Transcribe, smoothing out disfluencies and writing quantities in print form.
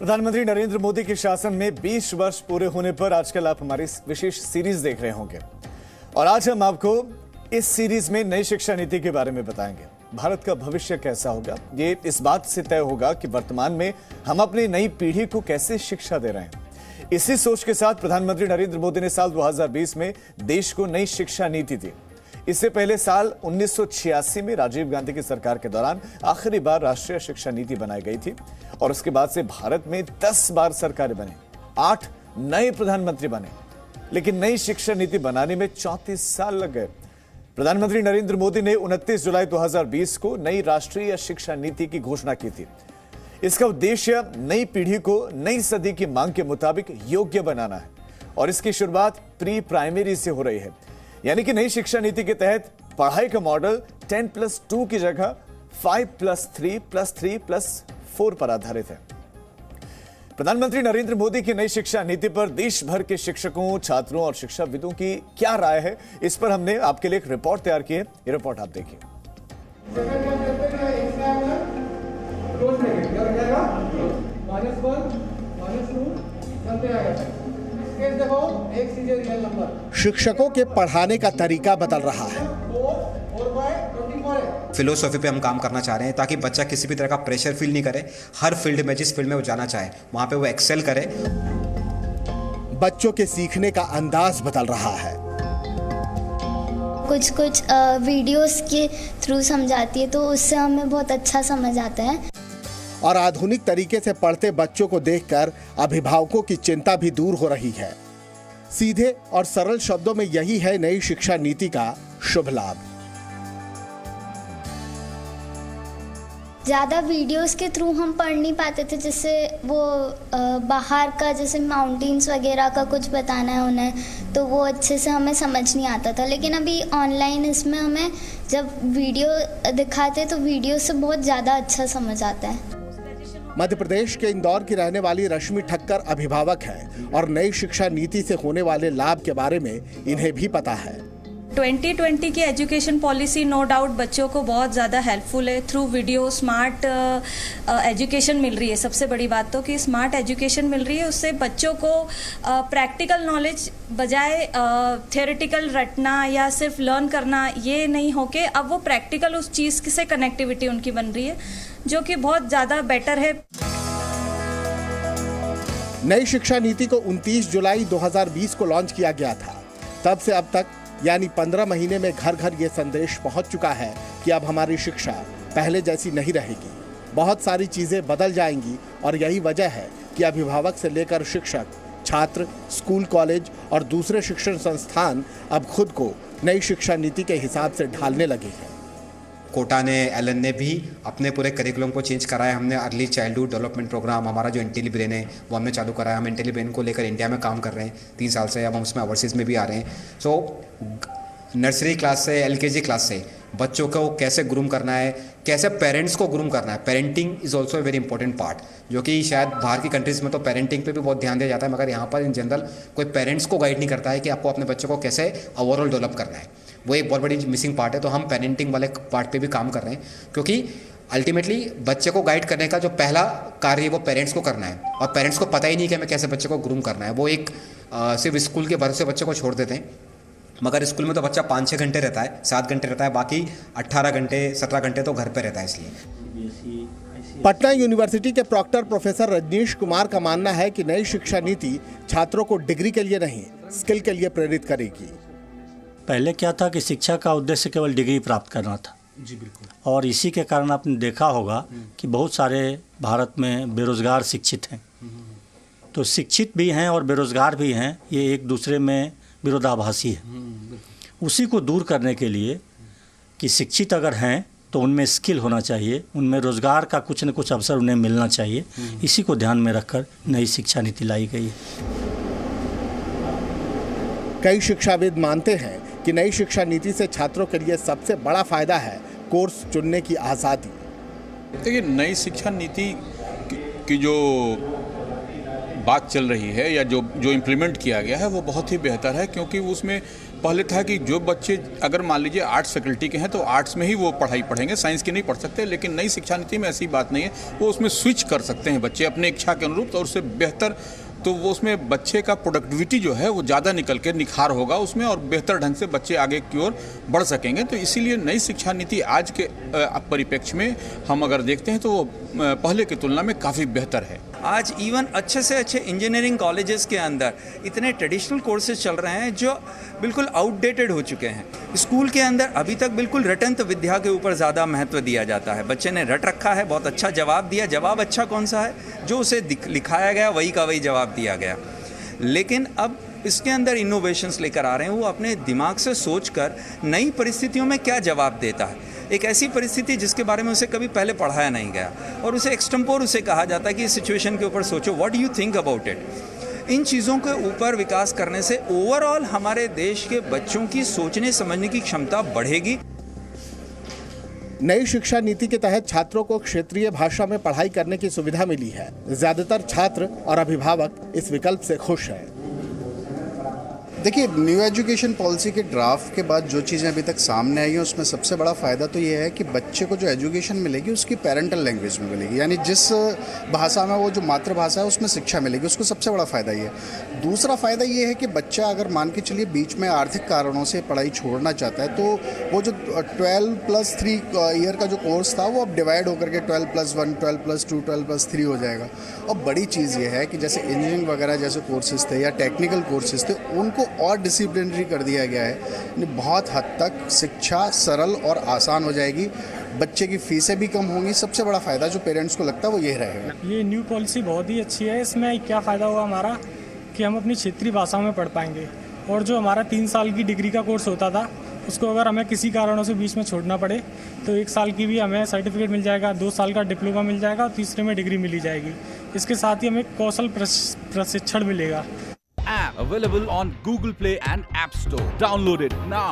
प्रधानमंत्री नरेंद्र मोदी के शासन में 20 वर्ष पूरे होने पर आजकल आप हमारी विशेष सीरीज देख रहे होंगे और आज हम आपको इस सीरीज में नई शिक्षा नीति के बारे में बताएंगे। भारत का भविष्य कैसा होगा, ये इस बात से तय होगा कि वर्तमान में हम अपनी नई पीढ़ी को कैसे शिक्षा दे रहे हैं। इसी सोच के साथ प्रधानमंत्री नरेंद्र मोदी ने साल 2020 में देश को नई शिक्षा नीति दी। इससे पहले साल 1986 में राजीव गांधी की सरकार के दौरान आखिरी बार राष्ट्रीय शिक्षा नीति बनाई गई थी और उसके बाद से भारत में 10 बार सरकारें बनी, 8 नए प्रधानमंत्री बने, लेकिन नई शिक्षा नीति बनाने में 34 साल लग गए। प्रधानमंत्री नरेंद्र मोदी ने 29 जुलाई 2020 को नई राष्ट्रीय शिक्षा नीति की घोषणा की थी। इसका उद्देश्य नई पीढ़ी को नई सदी की मांग के मुताबिक योग्य बनाना है और इसकी शुरुआत प्री प्राइमरी से हो रही है, यानी कि नई शिक्षा नीति के तहत पढ़ाई का मॉडल 10+2 की जगह 5+3+3+4 पर आधारित है। प्रधानमंत्री नरेंद्र मोदी की नई शिक्षा नीति पर देश भर के शिक्षकों, छात्रों और शिक्षाविदों की क्या राय है, इस पर हमने आपके लिए एक रिपोर्ट तैयार की है। ये रिपोर्ट आप देखिए। शिक्षकों के पढ़ाने का तरीका बदल रहा है। फिलोसॉफी पे हम काम करना चाह रहे हैं ताकि बच्चा किसी भी तरह का प्रेशर फील नहीं करे। हर फील्ड में, जिस फील्ड में वो जाना चाहे, वहां पे वो एक्सेल करे। बच्चों के सीखने का अंदाज बदल रहा है। कुछ वीडियोस के थ्रू समझाती है तो उससे हमें बहुत अच्छा समझ आता है। और आधुनिक तरीके से पढ़ते बच्चों को देखकर अभिभावकों की चिंता भी दूर हो रही है। सीधे और सरल शब्दों में यही है नई शिक्षा नीति का शुभ लाभ। ज़्यादा वीडियोस के थ्रू हम पढ़ नहीं पाते थे, जैसे वो बाहर का जैसे माउंटेन्स वगैरह का कुछ बताना है उन्हें, तो वो अच्छे से हमें समझ नहीं आता था। लेकिन अभी ऑनलाइन इसमें हमें जब वीडियो दिखाते तो वीडियो से बहुत ज़्यादा अच्छा समझ आता है। मध्य प्रदेश के इंदौर की रहने वाली रश्मि ठक्कर अभिभावक हैं और नई शिक्षा नीति से होने वाले लाभ के बारे में इन्हें भी पता है। 2020 की एजुकेशन पॉलिसी नो डाउट बच्चों को बहुत ज़्यादा हेल्पफुल है। थ्रू वीडियो स्मार्ट एजुकेशन मिल रही है। सबसे बड़ी बात तो कि स्मार्ट एजुकेशन मिल रही है, उससे बच्चों को प्रैक्टिकल नॉलेज बजाय थियोरेटिकल रटना या सिर्फ लर्न करना, ये नहीं होके अब वो प्रैक्टिकल उस चीज़ से कनेक्टिविटी उनकी बन रही है, जो कि बहुत ज़्यादा बेटर है। नई शिक्षा नीति को 29 जुलाई 2020 को लॉन्च किया गया था। तब से अब तक यानी 15 महीने में घर घर ये संदेश पहुंच चुका है कि अब हमारी शिक्षा पहले जैसी नहीं रहेगी। बहुत सारी चीजें बदल जाएंगी और यही वजह है कि अभिभावक से लेकर शिक्षक, छात्र, स्कूल, कॉलेज और दूसरे शिक्षण संस्थान अब खुद को नई शिक्षा नीति के हिसाब से ढालने लगे हैं। कोटा ने, एलन ने भी अपने पूरे करिकुलम को चेंज कराया। हमने अर्ली चाइल्डहुड डेवलपमेंट प्रोग्राम, हमारा जो इंटेलीब्रेन है वो हमने चालू कराया। हम इंटेलीब्रेन को लेकर इंडिया में काम कर रहे हैं 3 साल से। अब हम उसमें ओवरसीज़ में भी आ रहे हैं। सो नर्सरी क्लास से, LKG क्लास से बच्चों को कैसे ग्रूम करना है, कैसे पेरेंट्स को ग्रूम करना है। Parenting is also a very important part, जो कि शायद बाहर की कंट्रीज़ में तो पेरेंटिंग पे भी बहुत ध्यान दिया जाता है, मगर यहाँ पर इन जनरल कोई पेरेंट्स को गाइड नहीं करता है कि आपको अपने बच्चों को कैसे ओवरऑल डेवलप करना है। वो एक बहुत बड़ी मिसिंग पार्ट है। तो हम पेरेंटिंग वाले पार्ट पे भी काम कर रहे हैं, क्योंकि अल्टीमेटली बच्चे को गाइड करने का जो पहला कार्य है वो पेरेंट्स को करना है, और पेरेंट्स को पता ही नहीं कि हमें कैसे बच्चे को ग्रूम करना है। वो एक सिर्फ स्कूल के भरोसे बच्चे को छोड़ देते हैं, मगर स्कूल में तो बच्चा 5-6 घंटे रहता है, 7 घंटे रहता है, बाकी 18 घंटे 17 घंटे तो घर पर रहता है। इसलिए पटना यूनिवर्सिटी के प्रॉक्टर प्रोफेसर रजनीश कुमार का मानना है कि नई शिक्षा नीति छात्रों को डिग्री के लिए नहीं, स्किल के लिए प्रेरित करेगी। पहले क्या था कि शिक्षा का उद्देश्य केवल डिग्री प्राप्त करना था। जी बिल्कुल। और इसी के कारण आपने देखा होगा कि बहुत सारे भारत में बेरोजगार शिक्षित हैं। तो शिक्षित भी हैं और बेरोजगार भी हैं, ये एक दूसरे में विरोधाभासी है। उसी को दूर करने के लिए कि शिक्षित अगर हैं तो उनमें स्किल होना चाहिए, उनमें रोजगार का कुछ न कुछ अवसर उन्हें मिलना चाहिए। इसी को ध्यान में रखकर नई शिक्षा नीति लाई गई है। कई शिक्षाविद मानते हैं कि नई शिक्षा नीति से छात्रों के लिए सबसे बड़ा फायदा है कोर्स चुनने की आज़ादी। देखिए, नई शिक्षा नीति की जो बात चल रही है या जो इम्प्लीमेंट किया गया है वो बहुत ही बेहतर है, क्योंकि उसमें पहले था कि जो बच्चे अगर मान लीजिए आर्ट्स फैकल्टी के हैं तो आर्ट्स में ही वो पढ़ाई पढ़ेंगे, साइंस की नहीं पढ़ सकते। लेकिन नई शिक्षा नीति में ऐसी बात नहीं है, वो उसमें स्विच कर सकते हैं बच्चे अपने इच्छा के अनुरूप, और उससे बेहतर तो वो उसमें बच्चे का प्रोडक्टिविटी जो है वो ज़्यादा निकल के निखार होगा उसमें, और बेहतर ढंग से बच्चे आगे की ओर बढ़ सकेंगे। तो इसीलिए नई शिक्षा नीति आज के परिप्रेक्ष्य में हम अगर देखते हैं तो वो पहले की तुलना में काफ़ी बेहतर है। आज इवन अच्छे से अच्छे इंजीनियरिंग कॉलेजेस के अंदर इतने ट्रेडिशनल कोर्सेज चल रहे हैं जो बिल्कुल आउटडेटेड हो चुके हैं। स्कूल के अंदर अभी तक बिल्कुल रटंत विद्या के ऊपर ज़्यादा महत्व दिया जाता है। बच्चे ने रट रखा है, बहुत अच्छा जवाब दिया। जवाब अच्छा कौन सा है? जो उसे लिखाया गया वही का वही जवाब दिया गया। लेकिन अब इसके अंदर इनोवेशंस लेकर आ रहे हैं, वो अपने दिमाग से सोचकर नई परिस्थितियों में क्या जवाब देता है। एक ऐसी परिस्थिति जिसके बारे में उसे कभी पहले पढ़ाया नहीं गया और उसे एक्सटेम्पोर उसे कहा जाता है कि इस सिचुएशन के ऊपर सोचो, what do you think about it. इन चीज़ों के ऊपर विकास करने से ओवरऑल हमारे देश के बच्चों की सोचने समझने की क्षमता बढ़ेगी। नई शिक्षा नीति के तहत छात्रों को क्षेत्रीय भाषा में पढ़ाई करने की सुविधा मिली है। ज्यादातर छात्र और अभिभावक इस विकल्प से खुश हैं। देखिए, न्यू एजुकेशन पॉलिसी के ड्राफ्ट के बाद जो चीज़ें अभी तक सामने आई हैं उसमें सबसे बड़ा फ़ायदा तो ये है कि बच्चे को जो एजुकेशन मिलेगी उसकी पेरेंटल लैंग्वेज में मिलेगी, यानी जिस भाषा में वो जो मातृभाषा है उसमें शिक्षा मिलेगी, उसको सबसे बड़ा फ़ायदा ये है। दूसरा फ़ायदा ये है कि बच्चा अगर मान के चलिए बीच में आर्थिक कारणों से पढ़ाई छोड़ना चाहता है तो वो जो 12+3 ईयर का जो कोर्स था वो अब डिवाइड होकर के 12+1, 12+2, 12+3 हो जाएगा। और बड़ी चीज़ ये है कि जैसे इंजीनियरिंग वगैरह जैसे कोर्सेज थे या टेक्निकल कोर्सेज थे उनको और डिसिप्लिनरी कर दिया गया है। बहुत हद तक शिक्षा सरल और आसान हो जाएगी, बच्चे की फीसें भी कम होंगी। सबसे बड़ा फ़ायदा जो पेरेंट्स को लगता है वो ये रहेगा। ये न्यू पॉलिसी बहुत ही अच्छी है। इसमें क्या फ़ायदा हुआ हमारा कि हम अपनी क्षेत्रीय भाषाओं में पढ़ पाएंगे, और जो हमारा 3 साल की डिग्री का कोर्स होता था उसको अगर हमें किसी कारणों से बीच में छोड़ना पड़े तो 1 साल की भी हमें सर्टिफिकेट मिल जाएगा, 2 साल का डिप्लोमा मिल जाएगा और तीसरे में डिग्री मिली जाएगी। इसके साथ ही हमें कौशल प्रशिक्षण मिलेगा। App available on Google Play and App Store. Download it now.